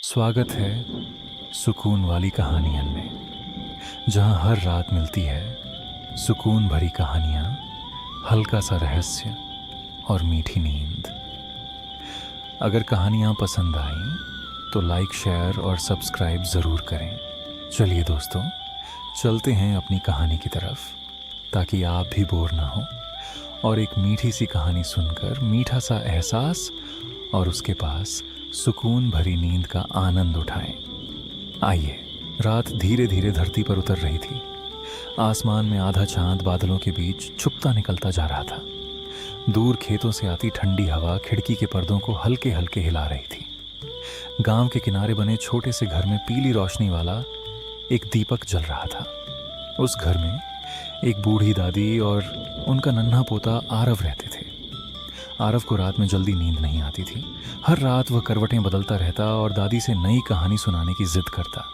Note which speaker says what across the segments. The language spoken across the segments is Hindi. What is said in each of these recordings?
Speaker 1: स्वागत है सुकून वाली कहानियन में, जहां हर रात मिलती है सुकून भरी कहानियां, हल्का सा रहस्य और मीठी नींद। अगर कहानियां पसंद आईं तो लाइक, शेयर और सब्सक्राइब ज़रूर करें। चलिए दोस्तों, चलते हैं अपनी कहानी की तरफ, ताकि आप भी बोर ना हो और एक मीठी सी कहानी सुनकर मीठा सा एहसास और उसके पास सुकून भरी नींद का आनंद उठाएं। आइए। रात धीरे धीरे धरती पर उतर रही थी। आसमान में आधा चांद बादलों के बीच छुपता निकलता जा रहा था। दूर खेतों से आती ठंडी हवा खिड़की के पर्दों को हल्के हल्के हिला रही थी। गांव के किनारे बने छोटे से घर में पीली रोशनी वाला एक दीपक जल रहा था। उस घर में एक बूढ़ी दादी और उनका नन्हा पोता आरव रहते थे। आरव को रात में जल्दी नींद नहीं आती थी। हर रात वह करवटें बदलता रहता और दादी से नई कहानी सुनाने की जिद करता।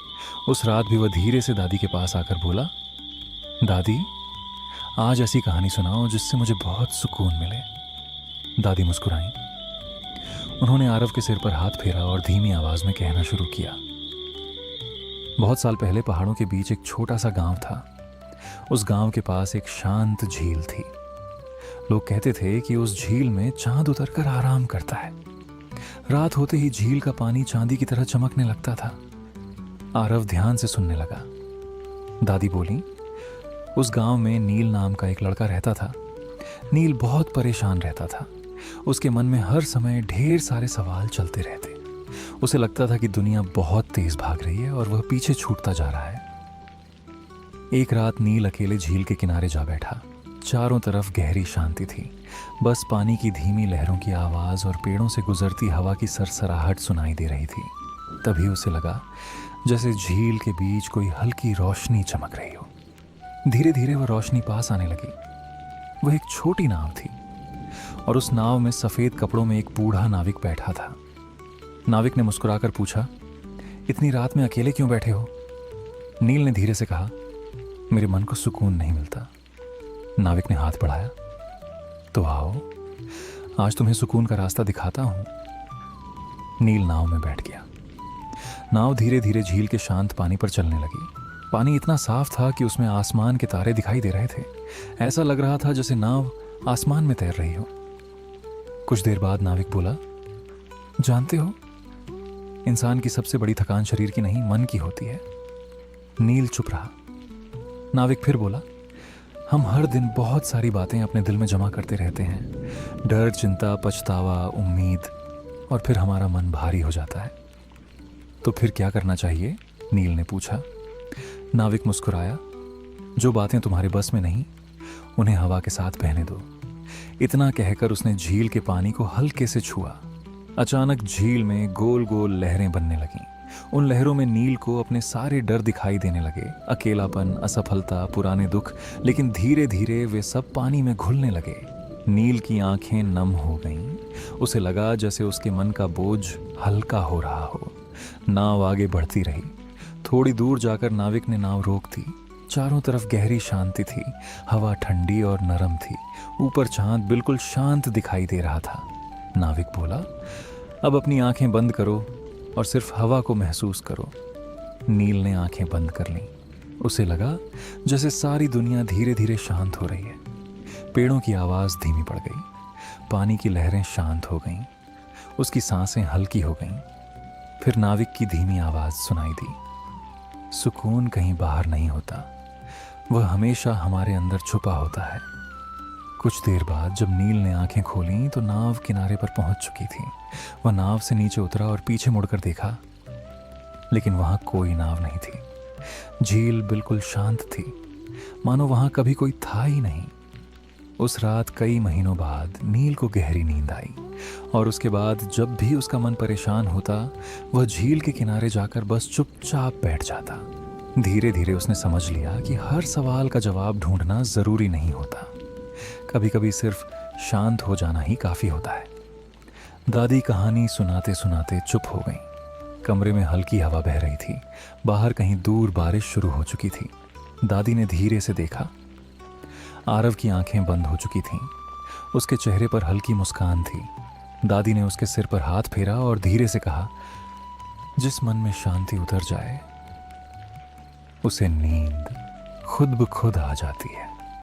Speaker 1: उस रात भी वह धीरे से दादी के पास आकर बोला, दादी, आज ऐसी कहानी सुनाओ जिससे मुझे बहुत सुकून मिले। दादी मुस्कुराईं। उन्होंने आरव के सिर पर हाथ फेरा और धीमी आवाज में कहना शुरू किया। बहुत साल पहले पहाड़ों के बीच एक छोटा सा गांव था। उस गांव के पास एक शांत झील थी। लोग कहते थे कि उस झील में चांद उतरकर आराम करता है। रात होते ही झील का पानी चांदी की तरह चमकने लगता था। आरव ध्यान से सुनने लगा। दादी बोली, उस गांव में नील नाम का एक लड़का रहता था। नील बहुत परेशान रहता था। उसके मन में हर समय ढेर सारे सवाल चलते रहते। उसे लगता था कि दुनिया बहुत तेज भाग रही है और वह पीछे छूटता जा रहा है। एक रात नील अकेले झील के किनारे जा बैठा। चारों तरफ गहरी शांति थी। बस पानी की धीमी लहरों की आवाज और पेड़ों से गुजरती हवा की सरसराहट सुनाई दे रही थी। तभी उसे लगा जैसे झील के बीच कोई हल्की रोशनी चमक रही हो। धीरे धीरे वह रोशनी पास आने लगी। वह एक छोटी नाव थी और उस नाव में सफेद कपड़ों में एक बूढ़ा नाविक बैठा था। नाविक ने मुस्कुराकर पूछा, इतनी रात में अकेले क्यों बैठे हो? नील ने धीरे से कहा, मेरे मन को सुकून नहीं मिलता। नाविक ने हाथ बढ़ाया, तो आओ, आज तुम्हें सुकून का रास्ता दिखाता हूं। नील नाव में बैठ गया। नाव धीरे धीरे झील के शांत पानी पर चलने लगी। पानी इतना साफ था कि उसमें आसमान के तारे दिखाई दे रहे थे। ऐसा लग रहा था जैसे नाव आसमान में तैर रही हो। कुछ देर बाद नाविक बोला, जानते हो, इंसान की सबसे बड़ी थकान शरीर की नहीं, मन की होती है। नील चुप रहा। नाविक फिर बोला, हम हर दिन बहुत सारी बातें अपने दिल में जमा करते रहते हैं। डर, चिंता, पछतावा, उम्मीद, और फिर हमारा मन भारी हो जाता है। तो फिर क्या करना चाहिए? नील ने पूछा। नाविक मुस्कुराया, जो बातें तुम्हारे बस में नहीं, उन्हें हवा के साथ बहने दो। इतना कहकर उसने झील के पानी को हल्के से छुआ। अचानक झील में गोल गोल लहरें बनने लगीं। उन लहरों में नील को अपने सारे डर दिखाई देने लगे, अकेलापन, असफलता, पुराने दुख। लेकिन धीरे धीरे वे सब पानी में घुलने लगे। नील की आंखें नम हो गईं। उसे लगा जैसे उसके मन का बोझ हल्का हो रहा हो। नाव आगे बढ़ती रही। थोड़ी दूर जाकर नाविक ने नाव रोक दी। चारों तरफ गहरी शांति थी। हवा ठंडी और नरम थी। ऊपर चांद बिल्कुल शांत दिखाई दे रहा था। नाविक बोला, अब अपनी आंखें बंद करो और सिर्फ हवा को महसूस करो। नील ने आंखें बंद कर लीं। उसे लगा जैसे सारी दुनिया धीरे धीरे शांत हो रही है। पेड़ों की आवाज़ धीमी पड़ गई। पानी की लहरें शांत हो गईं। उसकी सांसें हल्की हो गईं। फिर नाविक की धीमी आवाज़ सुनाई दी, सुकून कहीं बाहर नहीं होता, वह हमेशा हमारे अंदर छुपा होता है। कुछ देर बाद जब नील ने आंखें खोलीं तो नाव किनारे पर पहुंच चुकी थी। वह नाव से नीचे उतरा और पीछे मुड़कर देखा, लेकिन वहां कोई नाव नहीं थी। झील बिल्कुल शांत थी, मानो वहां कभी कोई था ही नहीं। उस रात कई महीनों बाद नील को गहरी नींद आई और उसके बाद जब भी उसका मन परेशान होता, वह झील के किनारे जाकर बस चुपचाप बैठ जाता। धीरे धीरे उसने समझ लिया कि हर सवाल का जवाब ढूंढना जरूरी नहीं होता। कभी कभी सिर्फ शांत हो जाना ही काफी होता है। दादी कहानी सुनाते सुनाते चुप हो गई। कमरे में हल्की हवा बह रही थी। बाहर कहीं दूर बारिश शुरू हो चुकी थी। दादी ने धीरे से देखा। आरव की आंखें बंद हो चुकी थीं। उसके चेहरे पर हल्की मुस्कान थी। दादी ने उसके सिर पर हाथ फेरा और धीरे से कहा, जिस मन में शांति उतर जाए उसे नींद खुद ब खुद आ जाती है।